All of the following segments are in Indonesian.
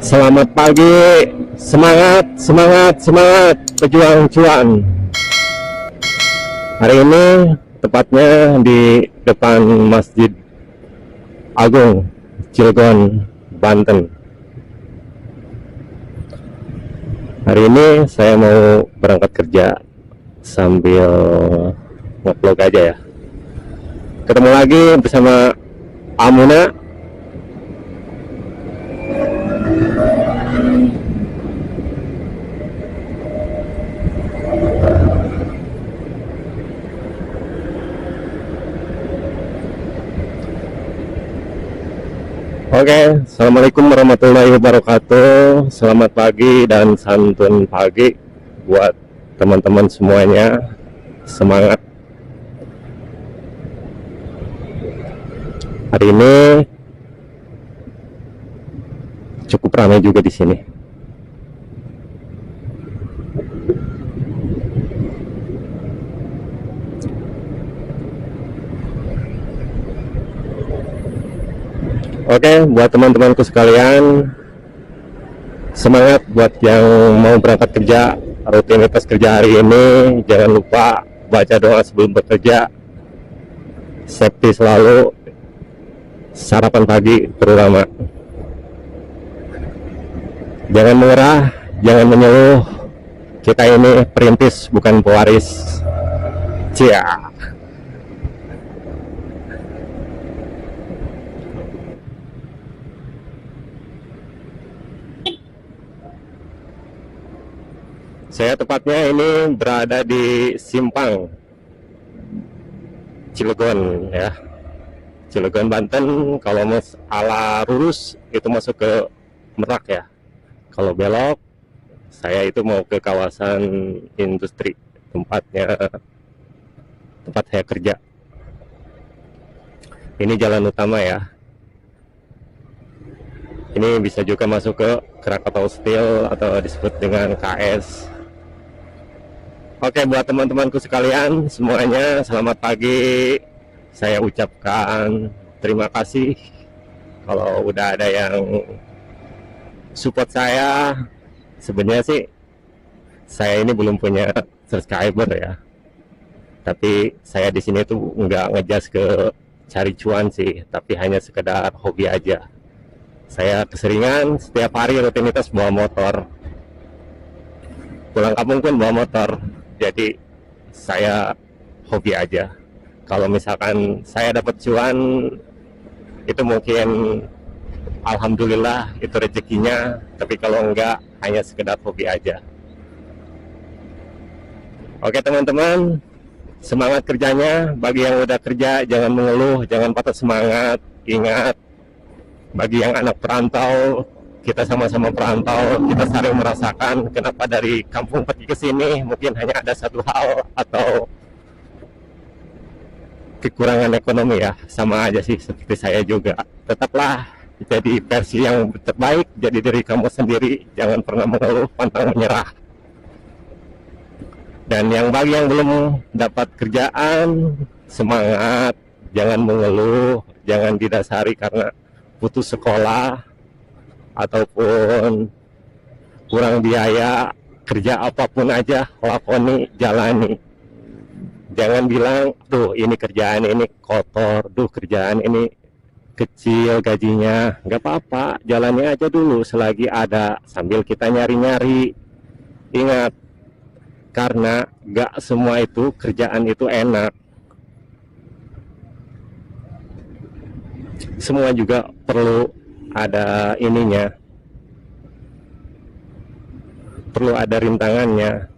Selamat pagi, semangat, semangat, semangat, pejuang cuan. Hari ini tepatnya di depan Masjid Agung, Cilegon, Banten. Hari ini saya mau berangkat kerja sambil nge-vlog aja ya. Ketemu lagi bersama Amuna. Oke, assalamualaikum warahmatullahi wabarakatuh. Selamat pagi dan santun pagi buat teman-teman semuanya. Semangat. Hari ini cukup ramai juga di sini. Oke, buat teman-temanku sekalian, semangat buat yang mau berangkat kerja. Rutinitas kerja hari ini, jangan lupa baca doa sebelum bekerja, safety selalu, sarapan pagi terutama. Jangan menyerah, jangan mengeluh. Kita ini perintis bukan pewaris. Cia. Saya tepatnya ini berada di Simpang Cilegon ya, Cilegon Banten. Kalau mau ala lurus itu masuk ke Merak ya. Kalau belok saya itu mau ke kawasan industri, tempat saya kerja. Ini jalan utama ya. Ini bisa juga masuk ke Krakatau Steel atau disebut dengan KS. Oke, buat teman-temanku sekalian semuanya, selamat pagi. Saya ucapkan terima kasih kalau udah ada yang support saya. Sebenarnya sih saya ini belum punya subscriber ya, tapi saya di sini tuh nggak ngejas ke cari cuan sih, tapi hanya sekedar hobi aja. Saya keseringan setiap hari rutinitas bawa motor, pulang kampung pun bawa motor. Jadi saya hobi aja. Kalau misalkan saya dapat cuan, itu mungkin alhamdulillah itu rezekinya. Tapi kalau enggak, hanya sekedar hobi aja. Oke teman-teman, semangat kerjanya. Bagi yang udah kerja, jangan mengeluh, jangan patah semangat. Ingat, bagi yang anak perantau, kita sama-sama perantau, kita saling merasakan kenapa dari kampung pergi ke sini mungkin hanya ada satu hal atau kekurangan ekonomi ya, sama aja sih seperti saya juga. Tetaplah jadi versi yang terbaik, jadi diri kamu sendiri, jangan pernah mengeluh, pantang menyerah. Dan yang bagi yang belum dapat kerjaan, semangat, jangan mengeluh, jangan didasari karena putus sekolah ataupun kurang biaya. Kerja apapun aja lakoni, jalani. Jangan bilang tuh ini kerjaan ini kotor, tuh kerjaan ini kecil gajinya. Nggak apa-apa, jalani aja dulu selagi ada, sambil kita nyari-nyari. Ingat, karena nggak semua itu kerjaan itu enak. Semua juga perlu ada ininya, perlu ada rintangannya.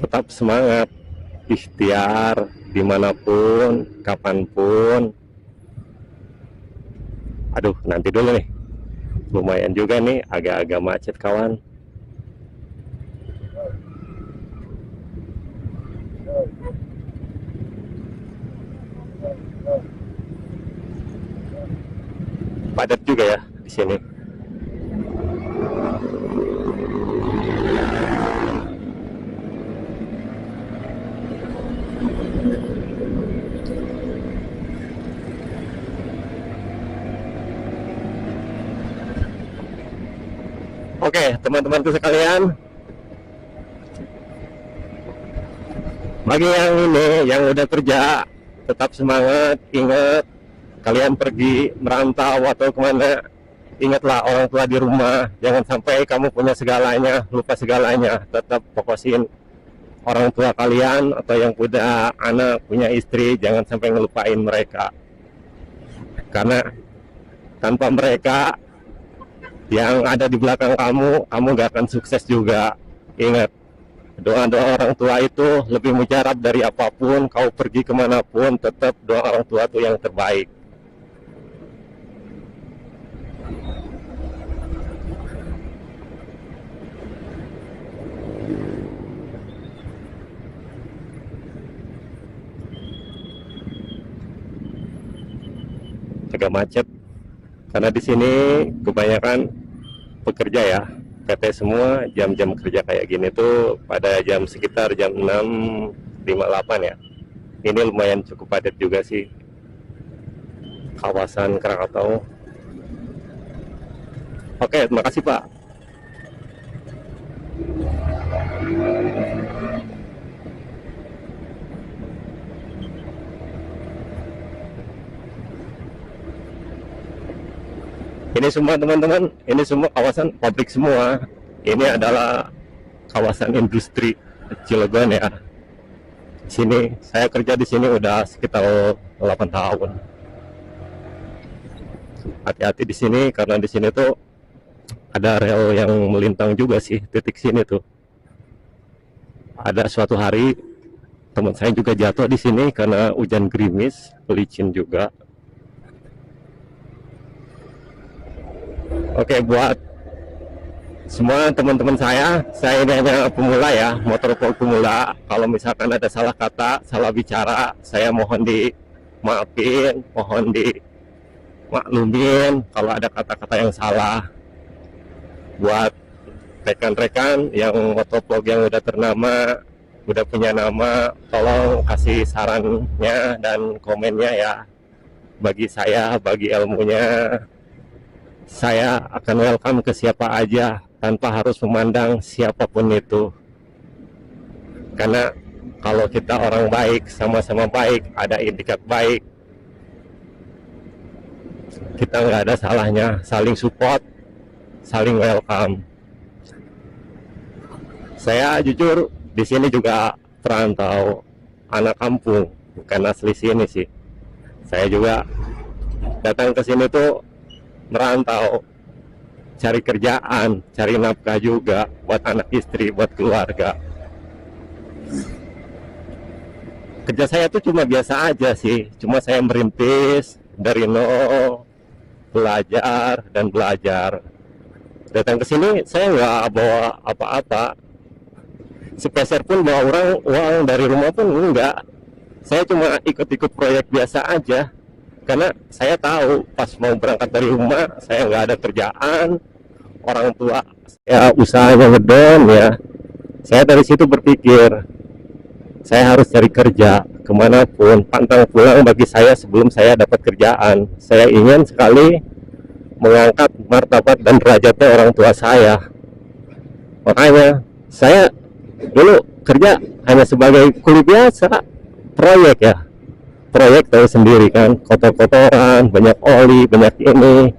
Tetap semangat, ikhtiar dimanapun, kapanpun. Aduh, nanti dulu nih, lumayan juga nih, agak-agak macet kawan. Padat juga ya di sini. Oke, teman-temanku sekalian, bagi yang ini yang udah kerja, tetap semangat. Ingat, kalian pergi merantau atau kemana, ingatlah orang tua di rumah. Jangan sampai kamu punya segalanya lupa segalanya. Tetap fokusin orang tua kalian, atau yang punya anak, punya istri, jangan sampai ngelupain mereka, karena tanpa mereka yang ada di belakang kamu gak akan sukses juga. Ingat, doa-doa orang tua itu lebih mujarab dari apapun. Kau pergi kemanapun, tetap doa orang tua itu yang terbaik. Agak macet karena di sini kebanyakan pekerja ya, PT semua. Jam-jam kerja kayak gini tuh pada jam sekitar jam 6.58 ya. Ini lumayan cukup padat juga sih kawasan Krakatau. Oke, terima kasih Pak. Ini semua teman-teman, ini semua kawasan pabrik semua. Ini adalah kawasan industri Cilegon ya. Sini saya kerja di sini udah sekitar 8 tahun. Hati-hati di sini karena di sini tuh ada rel yang melintang juga sih, titik sini tuh. Ada suatu hari teman saya juga jatuh di sini karena hujan gerimis, licin juga. Oke, buat semua teman-teman saya ini hanya pemula ya, motovlog pemula. Kalau misalkan ada salah kata, salah bicara, saya mohon dimaafin, mohon dimaklumin kalau ada kata-kata yang salah. Buat rekan-rekan yang motovlog yang udah ternama, udah punya nama, tolong kasih sarannya dan komennya ya. Bagi saya, bagi ilmunya, saya akan welcome ke siapa aja tanpa harus memandang siapapun itu. Karena kalau kita orang baik, sama-sama baik, ada indikat baik, kita nggak ada salahnya saling support, saling welcome. Saya jujur di sini juga perantau, anak kampung, bukan asli sini sih. Saya juga datang ke sini tuh merantau, cari kerjaan, cari nafkah juga buat anak istri, buat keluarga. Kerja saya tuh cuma biasa aja sih, cuma saya merintis dari nol, belajar dan belajar. Datang ke sini saya nggak bawa apa-apa, sepeser pun bawa uang dari rumah pun enggak. Saya cuma ikut-ikut proyek biasa aja. Karena saya tahu pas mau berangkat dari rumah saya nggak ada kerjaan, orang tua saya usahanya ngedon ya. Saya dari situ berpikir saya harus cari kerja kemanapun, pantang pulang bagi saya sebelum saya dapat kerjaan. Saya ingin sekali mengangkat martabat dan derajatnya orang tua saya. Makanya saya dulu kerja hanya sebagai kuli biasa, proyek ya. Proyek tahu sendiri kan, kotor-kotoran, banyak oli, banyak ini,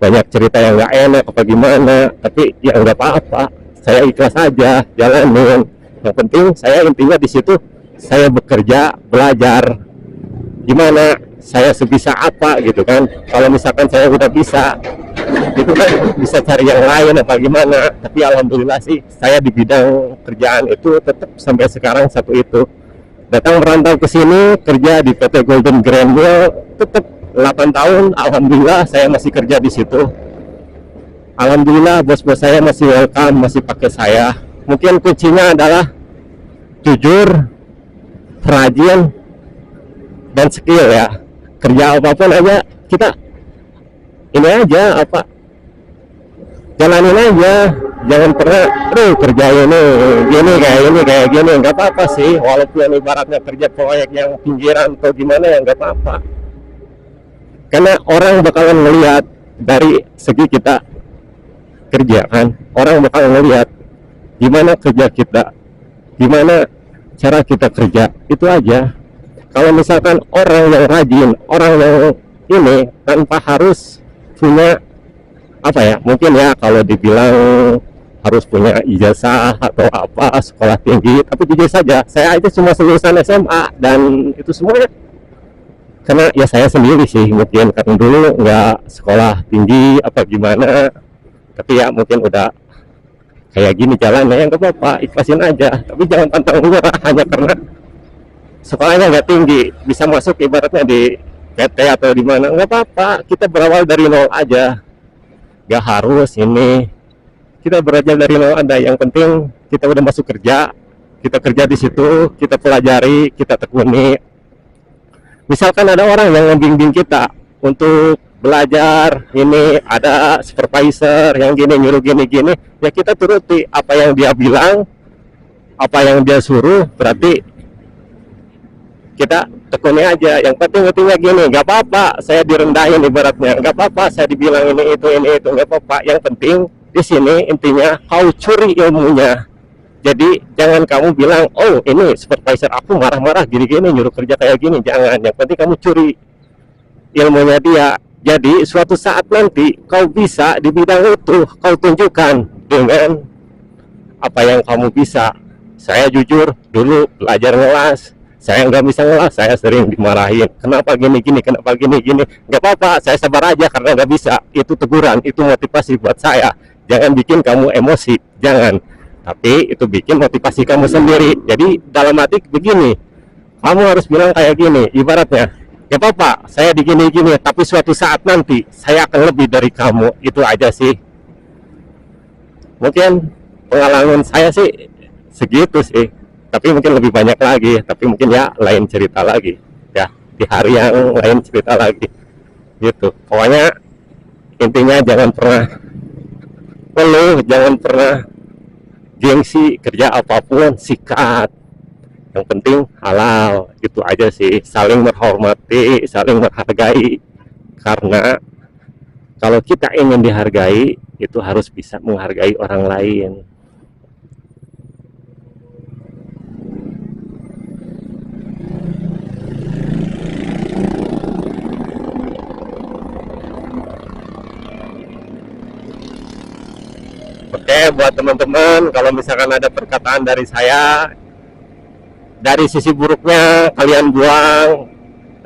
banyak cerita yang nggak enak apa gimana. Tapi ya nggak apa-apa, saya ikhlas aja jalanin. Yang penting saya intinya di situ saya bekerja, belajar gimana saya sebisa apa gitu kan. Kalau misalkan saya udah bisa itu kan bisa cari yang lain apa gimana. Tapi alhamdulillah sih saya di bidang kerjaan itu tetap sampai sekarang satu itu. Datang merantau ke sini kerja di PT Golden Grand Wheel, tetap 8 tahun. Alhamdulillah saya masih kerja di situ. Alhamdulillah bos-bos saya masih welcome, masih pakai saya. Mungkin kuncinya adalah jujur, rajin, dan skill ya. Kerja apapun aja kita ini aja apa, jalanin aja. Jangan pernah kerja ini kayak gini, nggak apa-apa sih. Walaupun ibaratnya kerja proyek yang pinggiran atau gimana ya nggak apa-apa, karena orang bakalan melihat dari segi kita kerja kan, orang bakal ngelihat gimana kerja kita, gimana cara kita kerja, itu aja. Kalau misalkan orang yang rajin, orang yang ini tanpa harus punya apa ya, mungkin ya kalau dibilang harus punya ijazah atau apa, sekolah tinggi, tapi jujur saja saya aja cuma lulusan SMA dan itu semuanya karena ya saya sendiri sih, mungkin karena dulu nggak sekolah tinggi apa gimana, tapi ya mungkin udah kayak gini jalannya, ya nggak apa-apa, ikhlasin aja, tapi jangan pantang menyerah hanya karena sekolahnya nggak tinggi, bisa masuk ibaratnya di PT atau di mana, nggak apa-apa, kita berawal dari nol aja, nggak harus ini kita belajar dari nol ada, yang penting kita udah masuk kerja, kita kerja di situ, kita pelajari, kita tekuni. Misalkan ada orang yang membimbing kita untuk belajar, ini ada supervisor yang gini nyuruh gini-gini, ya kita turuti apa yang dia bilang, apa yang dia suruh, berarti kita tekuni aja. Yang penting intinya gini, nggak apa-apa saya direndahin ibaratnya, nggak apa-apa saya dibilang ini itu, nggak apa-apa. Yang penting di sini intinya kau curi ilmunya. Jadi jangan kamu bilang, oh ini supervisor aku marah-marah gini-gini nyuruh kerja kayak gini, jangan. Yang penting kamu curi ilmunya dia. Jadi suatu saat nanti kau bisa di bidang itu, kau tunjukkan dengan apa yang kamu bisa. Saya jujur dulu belajar ngelas, saya nggak bisa ngelas, saya sering dimarahin, kenapa gini-gini, kenapa gini-gini. Nggak apa-apa, saya sabar aja karena nggak bisa. Itu teguran, itu motivasi buat saya. Jangan bikin kamu emosi, jangan, tapi itu bikin motivasi kamu sendiri. Jadi dalam hati begini, kamu harus bilang kayak gini ibaratnya, gak apa-apa saya digini-gini, tapi suatu saat nanti saya akan lebih dari kamu. Itu aja sih, mungkin pengalaman saya sih segitu sih, tapi mungkin lebih banyak lagi, tapi mungkin ya lain cerita lagi ya, di hari yang lain cerita lagi gitu. Pokoknya intinya jangan pernah ngeluh, jangan pernah gengsi, kerja apapun sikat, yang penting halal. Itu aja sih, saling menghormati, saling menghargai, karena kalau kita ingin dihargai itu harus bisa menghargai orang lain. Oke, buat teman-teman, kalau misalkan ada perkataan dari saya, dari sisi buruknya kalian buang,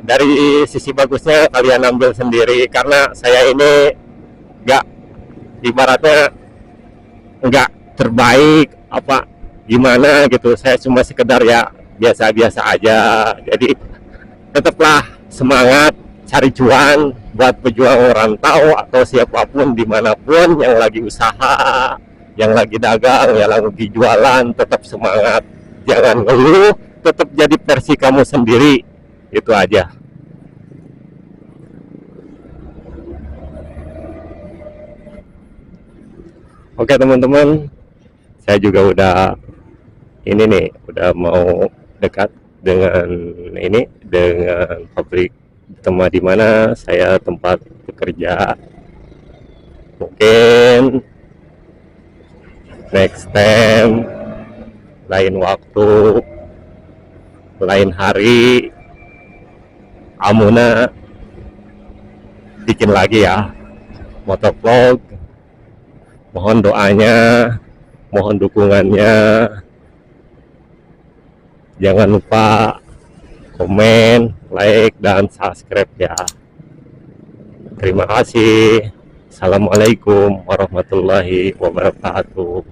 dari sisi bagusnya kalian ambil sendiri. Karena saya ini nggak, ibaratnya nggak terbaik apa gimana gitu, saya cuma sekedar ya biasa-biasa aja. Jadi tetaplah semangat cari cuan buat pejuang rantau atau siapapun dimanapun yang lagi usaha, yang lagi dagang, yang lagi jualan, tetap semangat, jangan ngeluh, tetap jadi versi kamu sendiri. Itu aja. Oke teman-teman, saya juga udah ini nih, udah mau dekat dengan ini, dengan pabrik tempat di mana saya tempat bekerja. Mungkin next time, lain waktu, lain hari, Amuna bikin lagi ya motovlog. Mohon doanya, mohon dukungannya. Jangan lupa komen, like, dan subscribe ya. Terima kasih. Assalamualaikum warahmatullahi wabarakatuh.